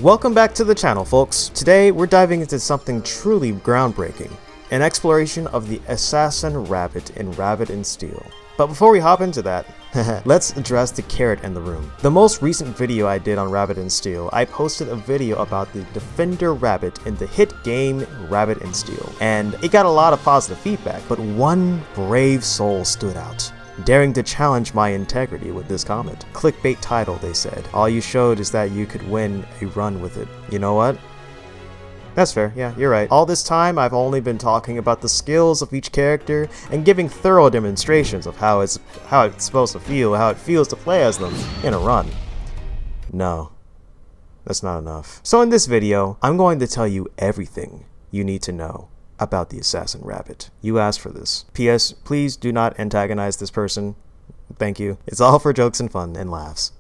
Welcome back to the channel, folks. Today we're diving into something truly groundbreaking, an exploration of the assassin rabbit in Rabbit and Steel. But before we hop into that, let's address the carrot in the room. The most recent video I did on Rabbit and Steel, I posted a video about the Defender Rabbit in the hit game Rabbit and Steel, and it got a lot of positive feedback, but one brave soul stood out, daring to challenge my integrity with this comment. Clickbait title, they said. All you showed is that you could win a run with it. You know what? That's fair, yeah, you're right. All this time, I've only been talking about the skills of each character and giving thorough demonstrations of how it's supposed to feel, how it feels to play as them in a run. No, that's not enough. So in this video, I'm going to tell you everything you need to know about the assassin rabbit. You asked for this. P.S. Please do not antagonize this person. Thank you. It's all for jokes and fun and laughs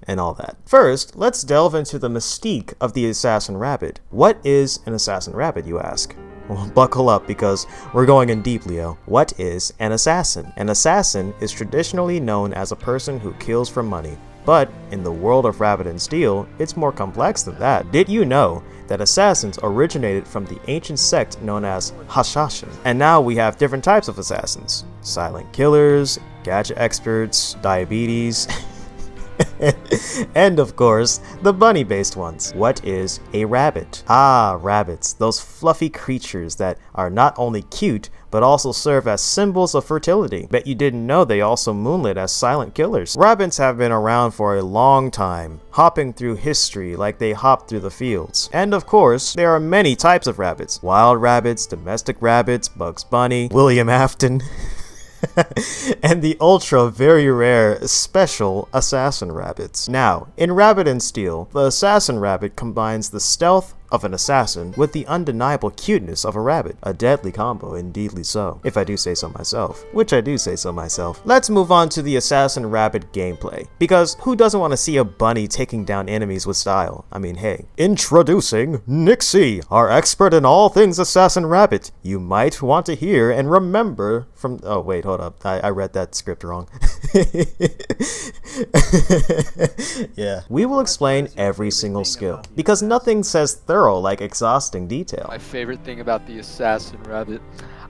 and all that. First, let's delve into the mystique of the assassin rabbit. What is an assassin rabbit, you ask? Well, buckle up because we're going in deep, Leo. What is an assassin? An assassin is traditionally known as a person who kills for money. But in the world of Rabbit and Steel, it's more complex than that. Did you know that assassins originated from the ancient sect known as Hashashin? And now we have different types of assassins. Silent killers, gadget experts, diabetes, and of course, the bunny-based ones. What is a rabbit? Ah, rabbits, those fluffy creatures that are not only cute, but also serve as symbols of fertility. Bet you didn't know they also moonlit as silent killers. Rabbits have been around for a long time, hopping through history like they hop through the fields. And of course, there are many types of rabbits. Wild rabbits, domestic rabbits, Bugs Bunny, William Afton, and the ultra very rare special assassin rabbits. Now, in Rabbit and Steel, the assassin rabbit combines the stealth of an assassin with the undeniable cuteness of a rabbit. A deadly combo, indeedly so, if I do say so myself. Which I do say so myself. Let's move on to the assassin rabbit gameplay, because who doesn't want to see a bunny taking down enemies with style? I mean, hey. Introducing Nixie, our expert in all things assassin rabbit. You might want to hear and remember from— oh wait, hold up, I read that script wrong. Yeah. We will explain every single skill, because nothing says thorough like exhausting detail. My favorite thing about the assassin rabbit,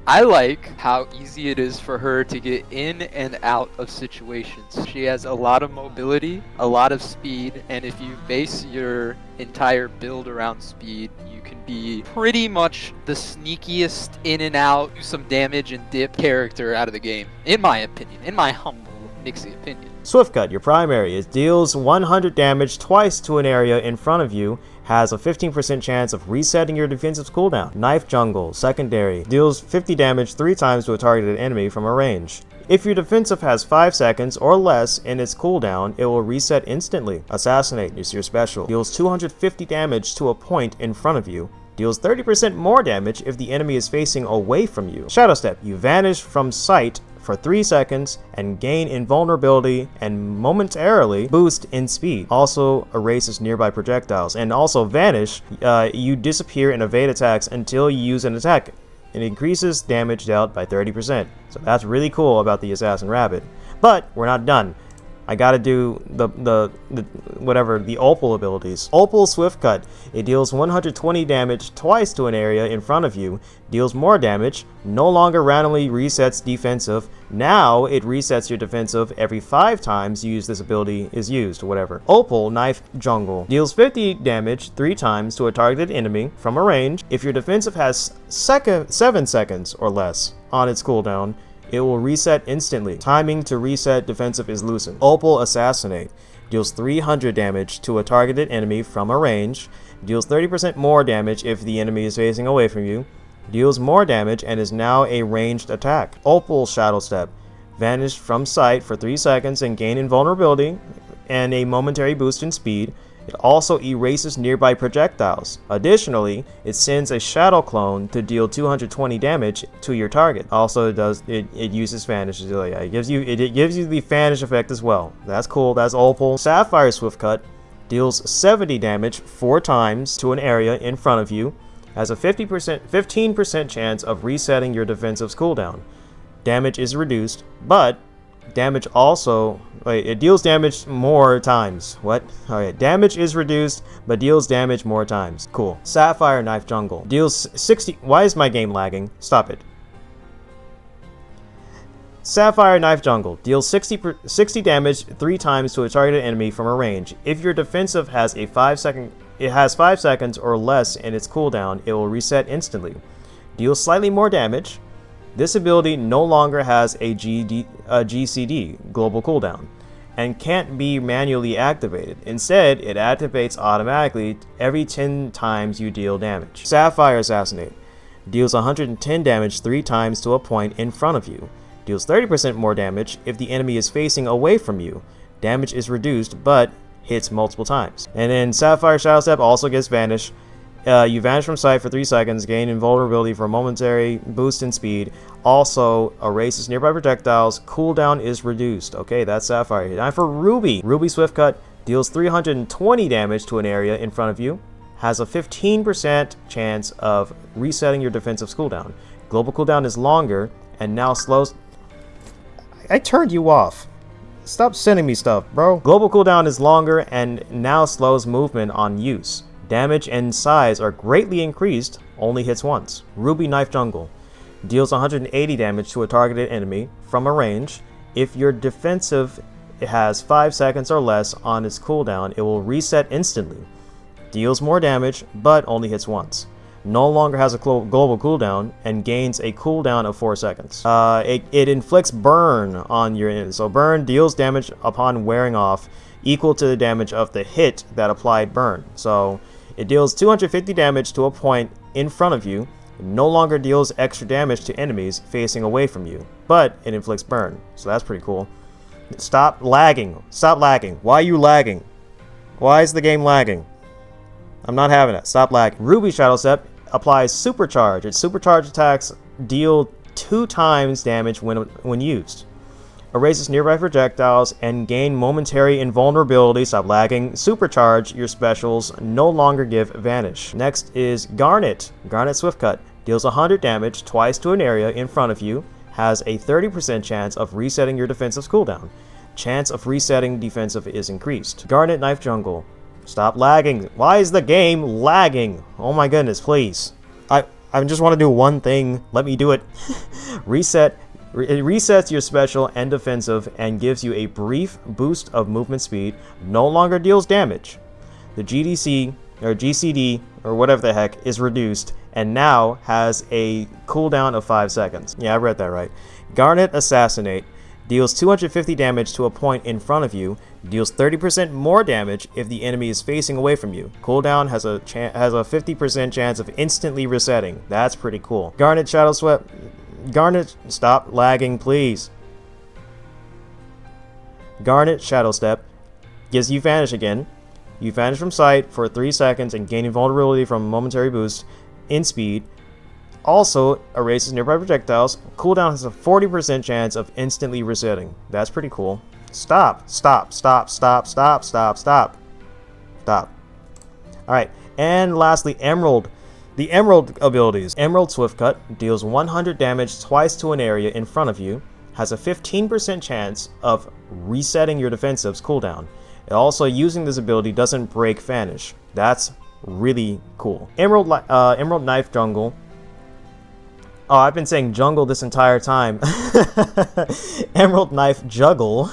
I like how easy it is for her to get in and out of situations. She has a lot of mobility, a lot of speed, and if you base your entire build around speed, you can be pretty much the sneakiest in and out, do some damage and dip character out of the game, in my opinion, in my humble Nixie opinion. Swift Cut, your primary, it deals 100 damage twice to an area in front of you, has a 15% chance of resetting your defensive cooldown. Knife Jungle, secondary, deals 50 damage 3 times to a targeted enemy from a range. If your defensive has 5 seconds or less in its cooldown, it will reset instantly. Assassinate is your special, deals 250 damage to a point in front of you, deals 30% more damage if the enemy is facing away from you. Shadow Step, you vanish from sight for 3 seconds and gain invulnerability and momentarily boost in speed. Also erases nearby projectiles. And also Vanish, you disappear and evade attacks until you use an attack. It increases damage dealt by 30%. So that's really cool about the assassin rabbit. But we're not done. I gotta do the Opal abilities. Opal Swift Cut. It deals 120 damage twice to an area in front of you, deals more damage, no longer randomly resets defensive. Now it resets your defensive every 5 times you use this ability is used, whatever. Opal Knife Jungle. Deals 50 damage 3 times to a targeted enemy from a range. If your defensive has 7 seconds or less on its cooldown, it will reset instantly. Timing to reset defensive is loosened. Opal Assassinate. Deals 300 damage to a targeted enemy from a range. Deals 30% more damage if the enemy is facing away from you. Deals more damage and is now a ranged attack. Opal Shadow Step. Vanish from sight for 3 seconds and gain invulnerability and a momentary boost in speed. It also erases nearby projectiles. Additionally, it sends a shadow clone to deal 220 damage to your target. Also, it uses Vanish. Yeah, it gives you the Vanish effect as well. That's cool. That's Opal. Sapphire Swift Cut deals 70 damage 4 times to an area in front of you. Has a 15% chance of resetting your defensive's cooldown. Damage is reduced, but Damage also... Wait, it deals damage more times. What? Alright, damage is reduced, but deals damage more times. Cool. Sapphire Knife Jungle. Deals 60... Why is my game lagging? Stop it. Sapphire Knife Jungle. Deals 60 damage 3 times to a targeted enemy from a range. If your defensive has a 5 seconds or less in its cooldown, it will reset instantly. Deals slightly more damage. This ability no longer has a GCD, global cooldown, and can't be manually activated. Instead, it activates automatically every 10 times you deal damage. Sapphire Assassinate. Deals 110 damage 3 times to a point in front of you. Deals 30% more damage if the enemy is facing away from you. Damage is reduced, but hits multiple times. And then Sapphire Shadow Step also gets Vanish. You vanish from sight for 3 seconds, gain invulnerability for a momentary boost in speed. Also erases nearby projectiles. Cooldown is reduced. Okay, that's Sapphire. Now for Ruby. Ruby Swift Cut deals 320 damage to an area in front of you. Has a 15% chance of resetting your defensive cooldown. Global cooldown is longer and now slows... I turned you off. Stop sending me stuff, bro. Global cooldown is longer and now slows movement on use. Damage and size are greatly increased, only hits once. Ruby Knife Jungle. Deals 180 damage to a targeted enemy from a range. If your defensive has 5 seconds or less on its cooldown, it will reset instantly. Deals more damage, but only hits once. No longer has a global cooldown and gains a cooldown of 4 seconds. It inflicts burn on your enemy. So burn deals damage upon wearing off, equal to the damage of the hit that applied burn. So it deals 250 damage to a point in front of you. It no longer deals extra damage to enemies facing away from you, but it inflicts burn. So that's pretty cool. Stop lagging. Stop lagging. Why are you lagging? Why is the game lagging? I'm not having it. Stop lagging. Ruby Shadow Step applies Supercharge. Its supercharge attacks deal 2 times damage when used. Erases nearby projectiles and gain momentary invulnerability. Stop lagging. Supercharge. Your specials no longer give Vanish. Next is Garnet. Garnet Swift Cut. Deals 100 damage twice to an area in front of you. Has a 30% chance of resetting your defensive cooldown. Chance of resetting defensive is increased. Garnet Knife Jungle. Stop lagging. Why is the game lagging? Oh my goodness, please. I just want to do one thing. Let me do it. Reset. It resets your special and defensive and gives you a brief boost of movement speed. No longer deals damage. The GDC or GCD or whatever the heck is reduced and now has a cooldown of 5 seconds. Yeah, I read that right. Garnet Assassinate. Deals 250 damage to a point in front of you. Deals 30% more damage if the enemy is facing away from you. Cooldown has a 50% chance of instantly resetting. That's pretty cool. Garnet Shadow Swept. Garnet, stop lagging, please. Garnet Shadow Step gives you Vanish again. You vanish from sight for 3 seconds and gain invulnerability from a momentary boost in speed. Also erases nearby projectiles. Cooldown has a 40% chance of instantly resetting. That's pretty cool. Stop. Stop. Stop. Stop. Stop. Stop. Stop. Stop. Alright, and lastly, Emerald. The Emerald abilities. Emerald Swift Cut deals 100 damage twice to an area in front of you. Has a 15% chance of resetting your defensive's cooldown. It also, using this ability, doesn't break Vanish. That's really cool. Emerald Knife Jungle. Oh, I've been saying jungle this entire time. Emerald Knife Juggle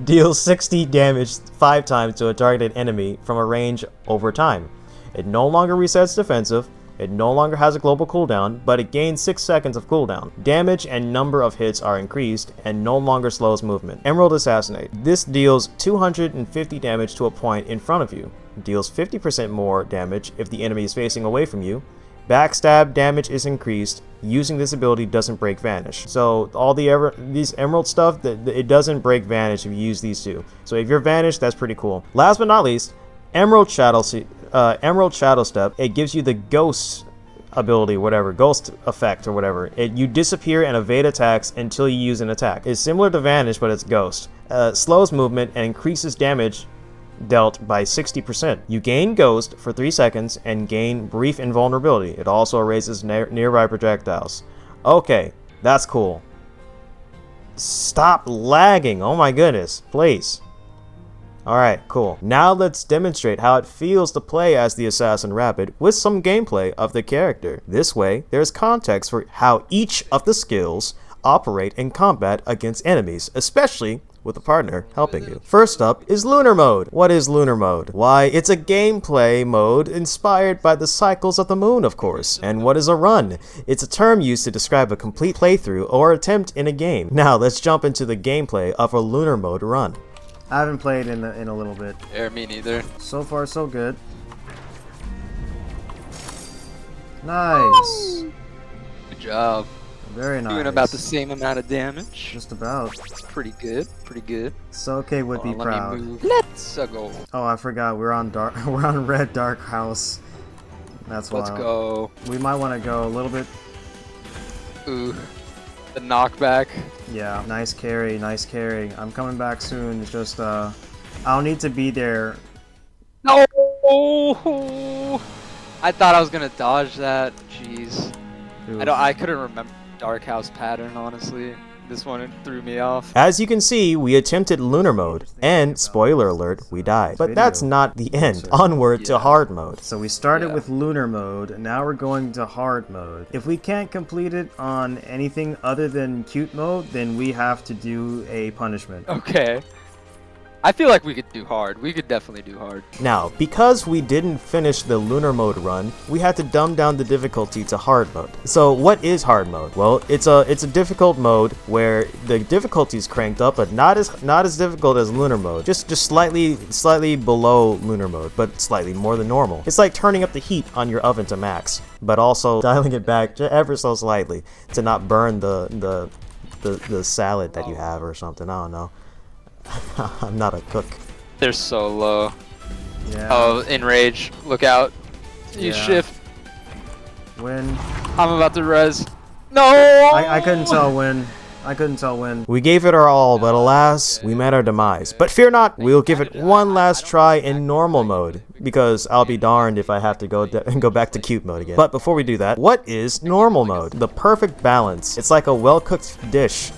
deals 60 damage 5 times to a targeted enemy from a range over time. It no longer resets defensive. It no longer has a global cooldown, but it gains 6 seconds of cooldown. Damage and number of hits are increased and no longer slows movement. Emerald Assassinate. This deals 250 damage to a point in front of you. Deals 50% more damage if the enemy is facing away from you. Backstab damage is increased. Using this ability doesn't break Vanish. So all these Emerald stuff, it doesn't break Vanish if you use these two. So if you're Vanished, that's pretty cool. Last but not least, Emerald Shadow Step. It gives you the Ghost ability, whatever, Ghost effect or whatever. You disappear and evade attacks until you use an attack. It's similar to Vanish, but it's Ghost. Slows movement and increases damage dealt by 60%. You gain Ghost for 3 seconds and gain brief invulnerability. It also erases nearby projectiles. Okay, that's cool. Stop lagging. Oh my goodness. Please. Alright, cool. Now let's demonstrate how it feels to play as the Assassin Rabbit with some gameplay of the character. This way, there's context for how each of the skills operate in combat against enemies, especially with a partner helping you. First up is Lunar Mode. What is Lunar Mode? Why, it's a gameplay mode inspired by the cycles of the moon, of course. And what is a run? It's a term used to describe a complete playthrough or attempt in a game. Now, let's jump into the gameplay of a Lunar Mode run. I haven't played in a little bit. Yeah, me neither. So far, so good. Nice. Good job. Very nice. Doing about the same amount of damage. Just about. Pretty good. Pretty good. Soke would be proud. Let me move. Let's go. Oh, I forgot. We're on dark. We're on red dark house. That's why. Let's go. We might want to go a little bit. Ooh. The knockback. Yeah. Nice carry. Nice carry. I'm coming back soon. It's just I'll need to be there. No. I thought I was gonna dodge that. Jeez. Dude. I couldn't remember Dark House pattern, honestly. This one threw me off. As you can see, we attempted Lunar Mode, and spoiler alert, we died. But that's not the end. Onward to Hard Mode. So we started with Lunar Mode, and now we're going to Hard Mode. If we can't complete it on anything other than Cute Mode, then we have to do a punishment. Okay. I feel like we could do hard. We could definitely do hard. Now, because we didn't finish the Lunar Mode run, we had to dumb down the difficulty to Hard Mode. So what is Hard Mode? Well, it's a difficult mode where the difficulty is cranked up, but not as difficult as Lunar Mode. Just slightly below Lunar Mode, but slightly more than normal. It's like turning up the heat on your oven to max, but also dialing it back ever so slightly to not burn the salad that you have or something. I don't know. I'm not a cook. They're so low. Yeah. Oh, enrage. Look out. You shift. Win. I'm about to res. No! I couldn't tell when. I couldn't tell when. We gave it our all, but alas, we met our demise. But fear not, we'll give it one last try in normal mode, because I'll be darned if I have to go back to cute mode again. But before we do that, what is normal mode? The perfect balance. It's like a well-cooked dish.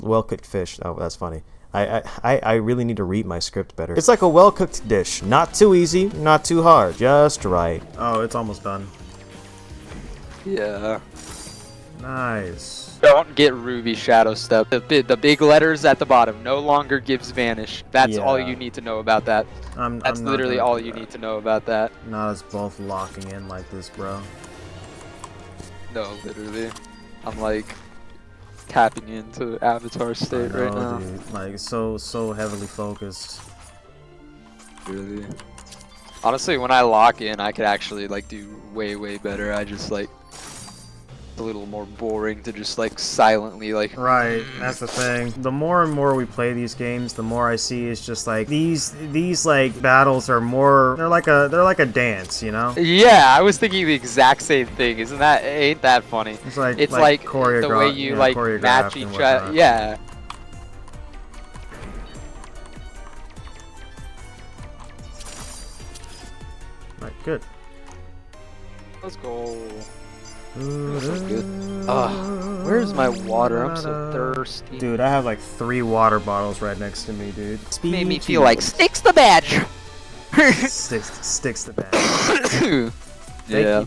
Well-cooked fish. Oh, that's funny. I really need to read my script better. It's like a well-cooked dish. Not too easy, not too hard. Just right. Oh, it's almost done. Yeah. Nice. Don't get Ruby Shadow Step. The big letters at the bottom no longer gives Vanish. That's all you need to know about that. That's literally all you need to know about that. Not us both locking in like this, bro. No, literally. I'm like tapping into Avatar state right now. Dude. Like so heavily focused. Really. Honestly, when I lock in, I could actually like do way better. I just like a little more boring to just like silently like. Right, that's the thing. The more and more we play these games, the more I see it's just like these like battles are more. They're like a dance, you know? Yeah, I was thinking the exact same thing. Ain't that funny? It's like the way you like match each other. Yeah. Right, good. Let's go. So good. Where's my water? I'm so thirsty. Dude, I have like 3 water bottles right next to me, dude. Made me feel like sticks the badge. sticks the badge.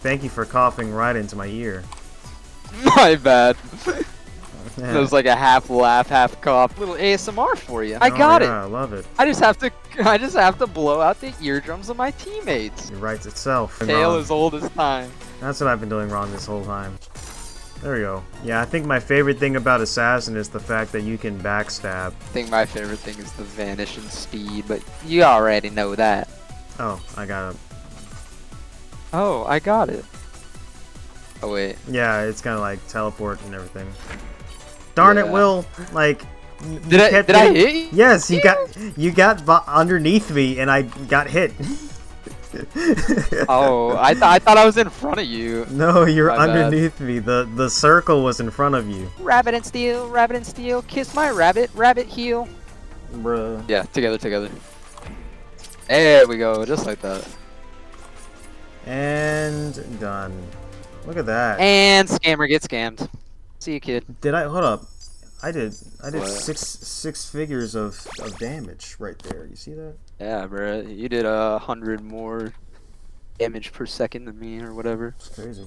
Thank you for coughing right into my ear. My bad. It was like a half laugh, half cough. Little ASMR for you. I got it. I love it. I just have to blow out the eardrums of my teammates. It writes itself. Tale as old as time. That's what I've been doing wrong this whole time. There we go. Yeah, I think my favorite thing about Assassin is the fact that you can backstab. I think my favorite thing is the vanish and speed, but you already know that. Oh, I got it. Oh, I got it. Oh, wait. Yeah, it's kind of like teleport and everything. Darn it, Will. Like, did I hit you? Yes, you got underneath me and I got hit. Oh, I thought I was in front of you. No, you're underneath me. The circle was in front of you. Rabbit and steel, kiss my rabbit heel. Bruh. Yeah, together. There we go, just like that. And done. Look at that. And scammer gets scammed. See you, kid. Hold up. I did What? six figures of damage right there. You see that? Yeah, bro. You did 100 more damage per second than me, or whatever. It's crazy.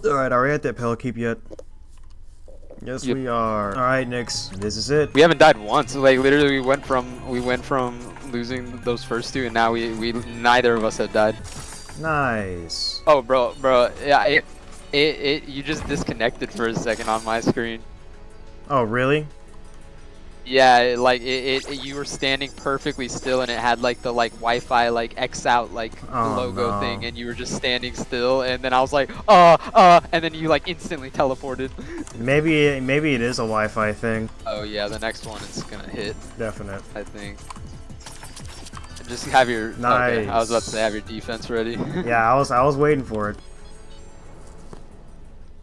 All right, are we at that Pelican yet? Yes, Yep. we are. All right, Nix, this is it. We haven't died once. Like literally, we went from losing those first two, and now we neither of us have died. Nice. Oh, bro, yeah, you just disconnected for a second on my screen. Oh, really? Yeah, you were standing perfectly still, and it had like the Wi-Fi X out Oh, logo no. thing, and you were just standing still, and then I was like, and then you instantly teleported. Maybe it is a Wi-Fi thing. Oh yeah, the next one is gonna hit, Definite. I think. Just have your Nice. Okay, I was about to say have your defense ready. Yeah, I was waiting for it.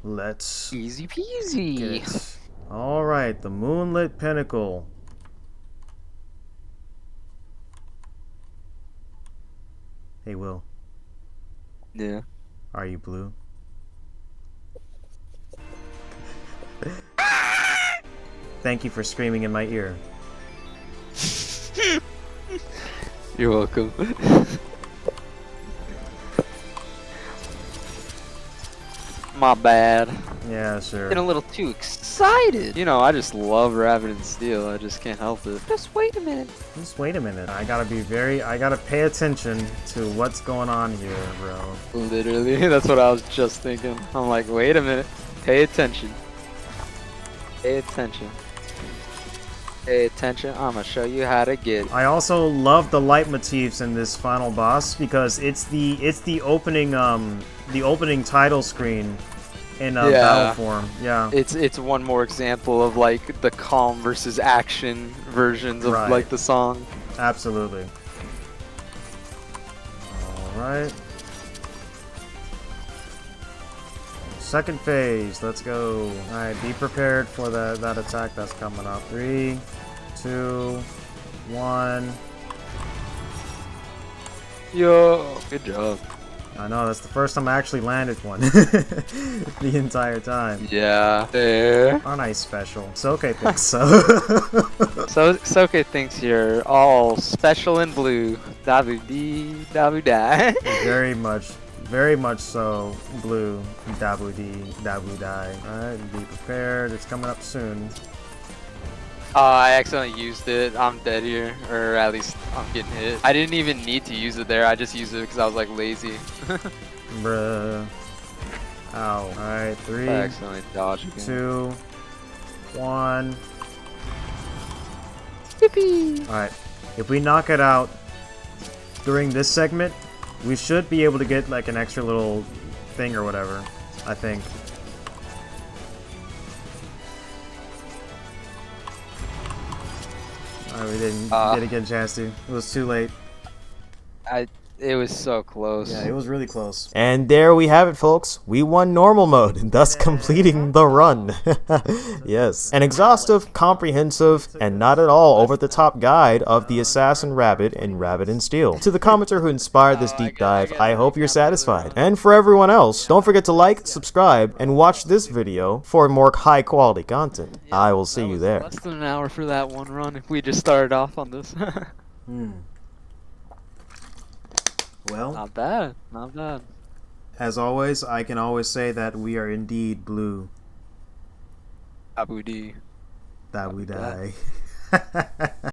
Let's Easy get peasy. it. All right, the Moonlit Pinnacle. Hey, Will, Yeah. are you blue? Thank you for screaming in my ear. You're welcome. My bad. Yeah, sure. Getting a little too excited. You know, I just love Rabbit and Steel. I just can't help it. Just wait a minute. Just wait a minute. I gotta pay attention to what's going on here, bro. Literally, that's what I was just thinking. I'm like, wait a minute. Pay attention. Pay attention. Pay attention. I'm gonna show you how to get it. I also love the leitmotifs in this final boss because it's the opening title screen in Yeah. battle form. Yeah. It's one more example of like the calm versus action versions of Right. like the song. Absolutely. Alright. Second phase, let's go. Alright, be prepared for that attack that's coming up. 3, 2, 1. Yo, good job. I know, that's the first time I actually landed one. The entire time. Yeah. There. Aren't I special? So okay, thanks. So So Soke thinks you're all special in blue. Dabu dee, dabu die. very much so. Blue, dabu dee, dabu die. Alright, be prepared. It's coming up soon. I accidentally used it. I'm dead here, or at least I'm getting hit. I didn't even need to use it there. I just used it because I was like lazy. Bruh. Ow. Alright, 3, I accidentally dodged again. 2, 1. Yippee! Alright. If we knock it out during this segment, we should be able to get like an extra little thing or whatever, I think. Alright, we didn't get a chance to. It was too late. It was so close. Yeah, it was really close. And there we have it, folks. We won normal mode, thus completing the run. Yes. An exhaustive, comprehensive, and not at all over-the-top guide of the Assassin Rabbit and Rabbit and Steel. To the commenter who inspired this deep dive, I hope you're satisfied. And for everyone else, don't forget to like, subscribe, and watch this video for more high-quality content. I will see you there. Less than an hour for that one run if we just started off on this. Well, Not bad. Not bad. as always, I can always say that we are indeed blue. Abu D. That we die.